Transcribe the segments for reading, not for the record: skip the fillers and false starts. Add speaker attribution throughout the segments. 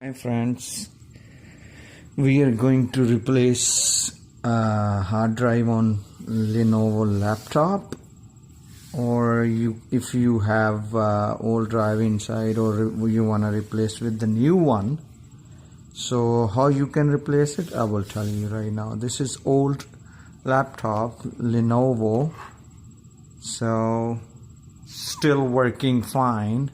Speaker 1: Hi friends, we are going to replace a hard drive on Lenovo laptop, or if you have old drive inside or you want to replace with the new one. So how you can replace it, I will tell you right now. This is old laptop Lenovo, so still working fine.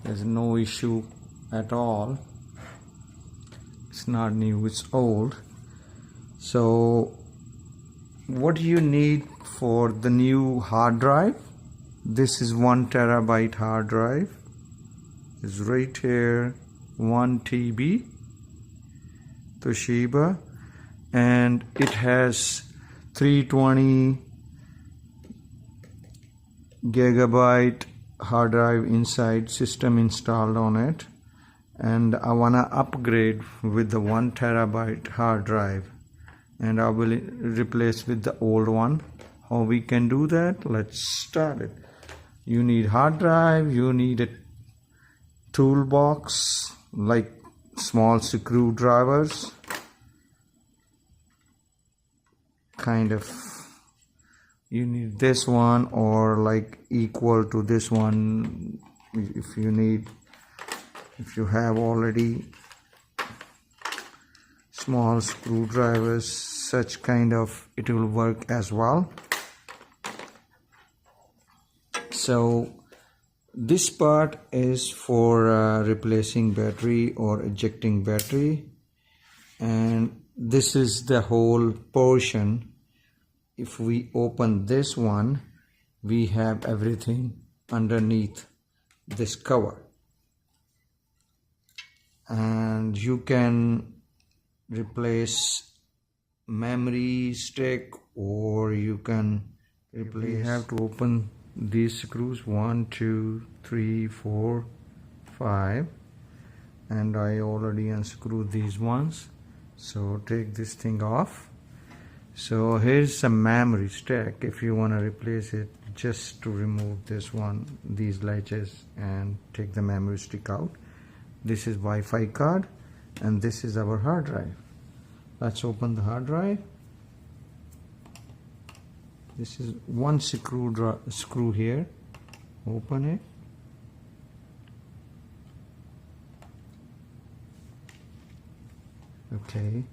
Speaker 1: There's no issue at all. It's not new, it's old. So what you need for the new hard drive, this is 1 terabyte hard drive. It's right here, 1 TB Toshiba, and it has 320 gigabyte hard drive inside, system installed on it, and I wanna upgrade with the 1 terabyte hard drive, and I will replace with the old one. How we can do that? Let's start it. You need hard drive, you need a toolbox like small screwdrivers, kind of. You need this one or like equal to this one if you have already small screwdrivers, such kind of, it will work as well. So this part is for replacing battery or ejecting battery, and this is the whole portion. If we open this one, we have everything underneath this cover, and you can replace memory stick, or you can replace. You have to open these screws, 1 2 3 4 5, and I already unscrewed these ones. So take this thing off. So here's some memory stick. If you want to replace it, just to remove this one, these latches, and take the memory stick out. This is Wi-Fi card, and this is our hard drive. Let's open the hard drive. This is one screw here. Open it. Okay.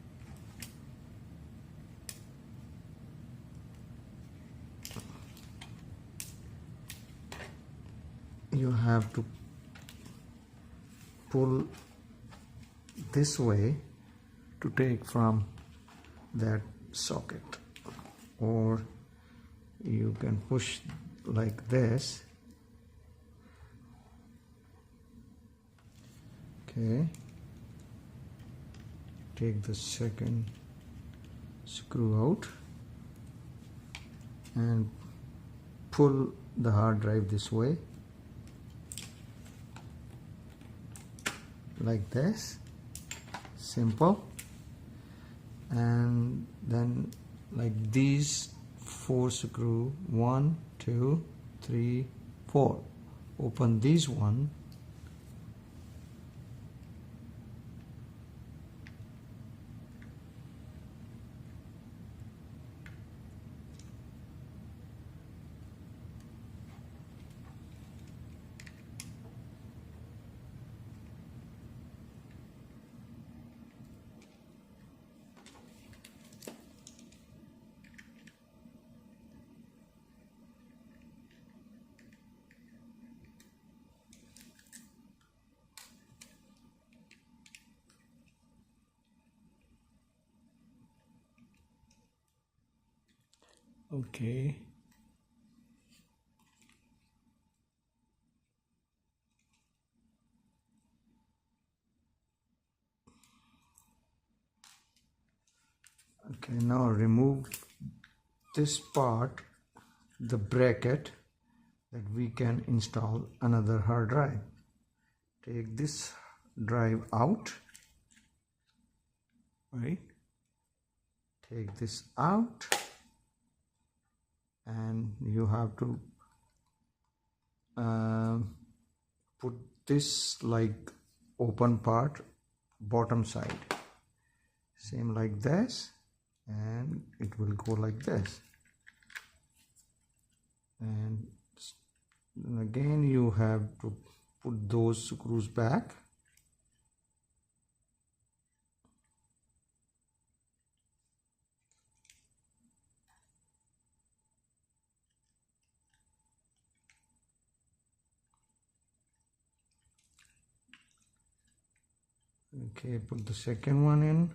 Speaker 1: You have to pull this way to take from that socket, or you can push like this. Okay, take the second screw out and pull the hard drive this way, like this. Simple. And then like these 4 screw, 1 2 3 4, open this one, okay. Okay, now remove this part, the bracket, that we can install another hard drive. Take this drive out, right? Take this out, and you have to put this like open part, bottom side, same like this, and it will go like this. And again you have to put those screws back. Okay, put the second one in.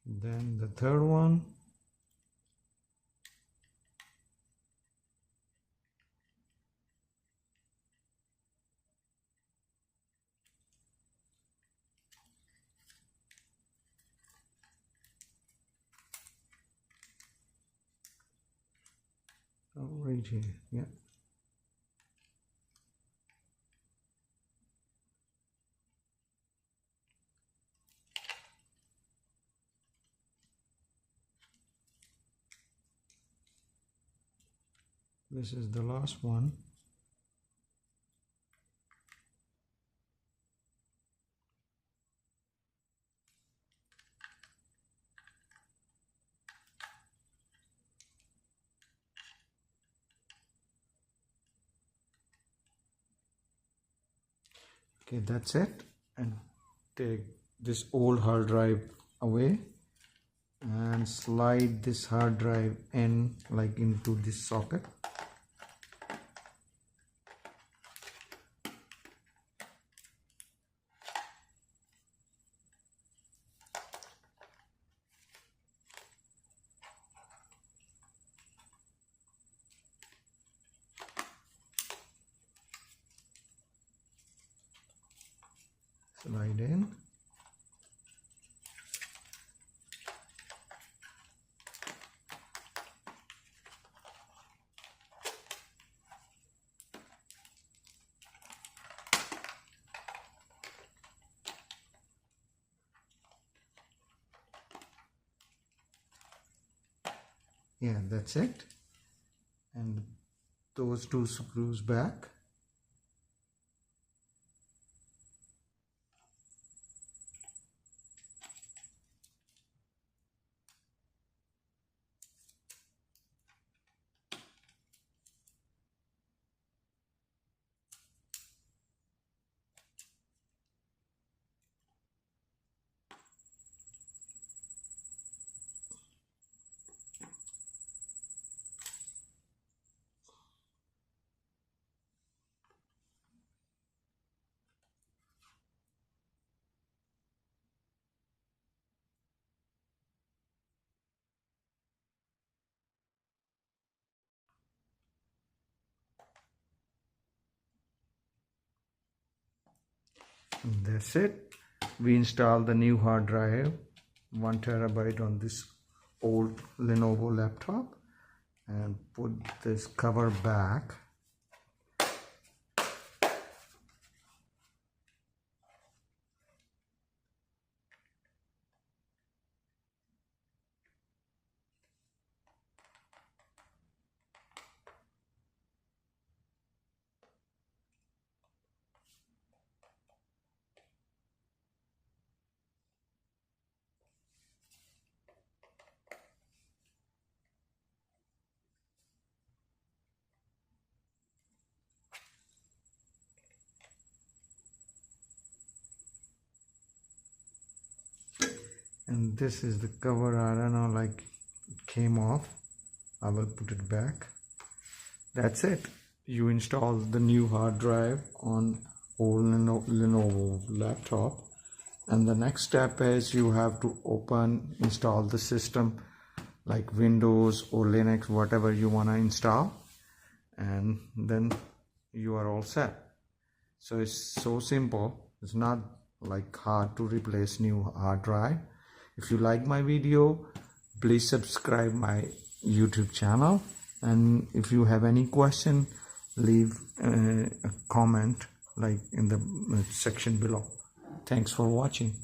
Speaker 1: Then the third one. Oh, right here, yeah. This is the last one. Okay, that's it. And take this old hard drive away and slide this hard drive in, like into this socket. Slide in. Yeah, that's it. And those two screws back. And that's it. We installed the new hard drive, 1 terabyte, on this old Lenovo laptop, and put this cover back. And this is the cover. I don't know, like it came off. I will put it back. That's it. You install the new hard drive on old Lenovo laptop, and the next step is you have to install the system, like Windows or Linux, whatever you want to install, and then you are all set. So it's so simple. It's not like hard to replace new hard drive. If you like my video, please subscribe my YouTube channel, and if you have any question, leave a comment like in the section below. Thanks for watching.